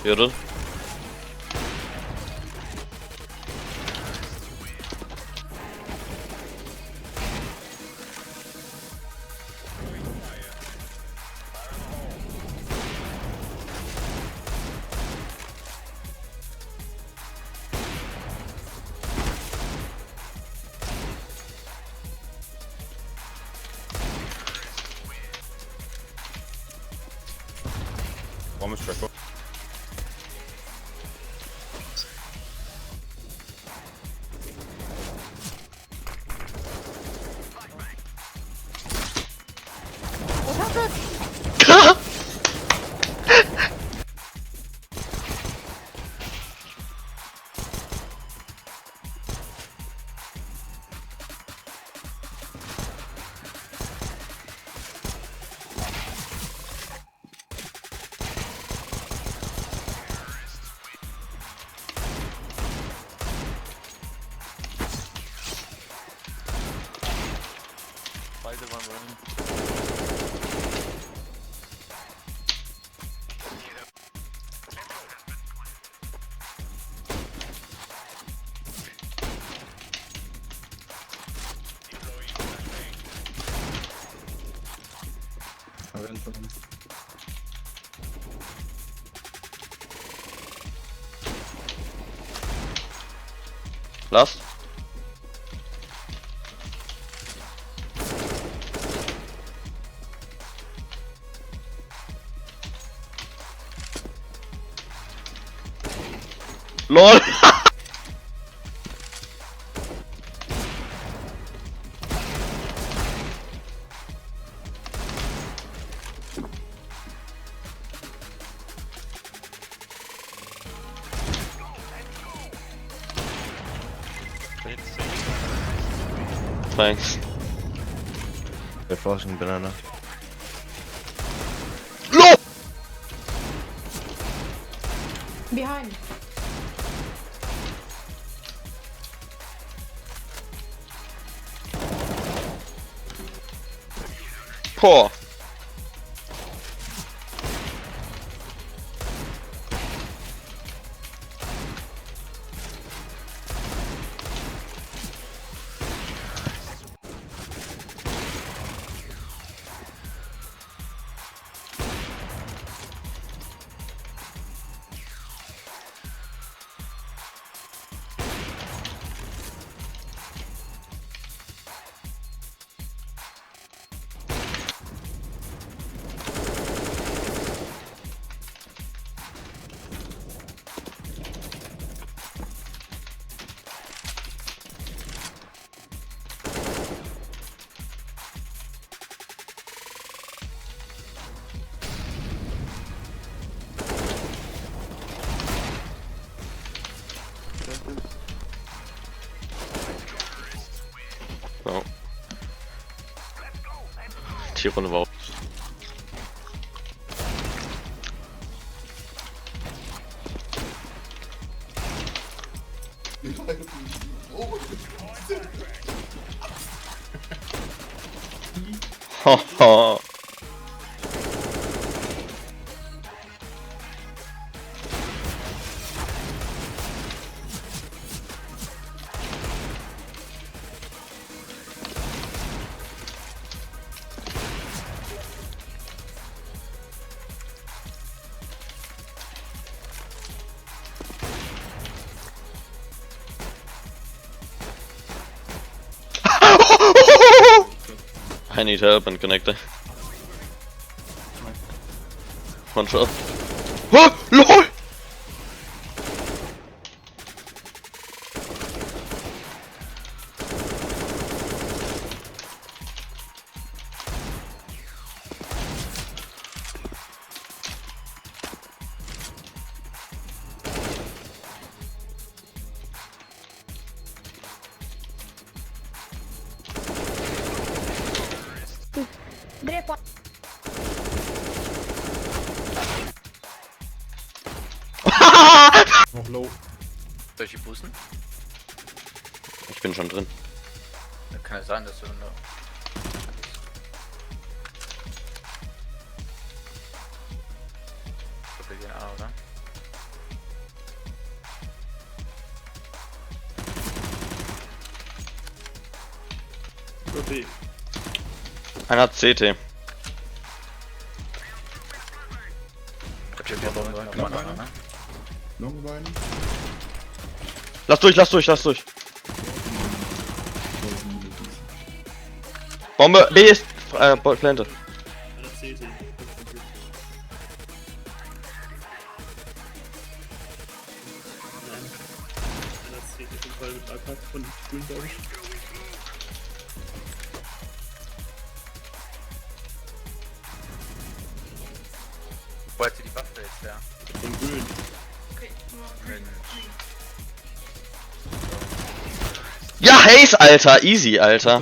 Muted. One was trickle. Beide waren running. Last. LOL. Thanks. They're flashing banana. LOL. Behind. Poor. No. Die Runde war auch. Haha. I need help and connector. One shot. Oh, LOL! Drepa. Noch low. Soll ich die boosten? Ich bin schon drin. Dann kann es sein, dass du nur. Wir gehen A, oder? B. Einer hat CT. Immer noch, ne? Longbein. Lass durch, lass durch, lass durch. Bombe, B ist, Plante. Einer CT. Nein. Einer CT auf jeden Fall mit AK von grün, glaube ich. Wo hat sie die Waffe jetzt, ja? Von grün. Ja, Haze, Alter, easy, Alter.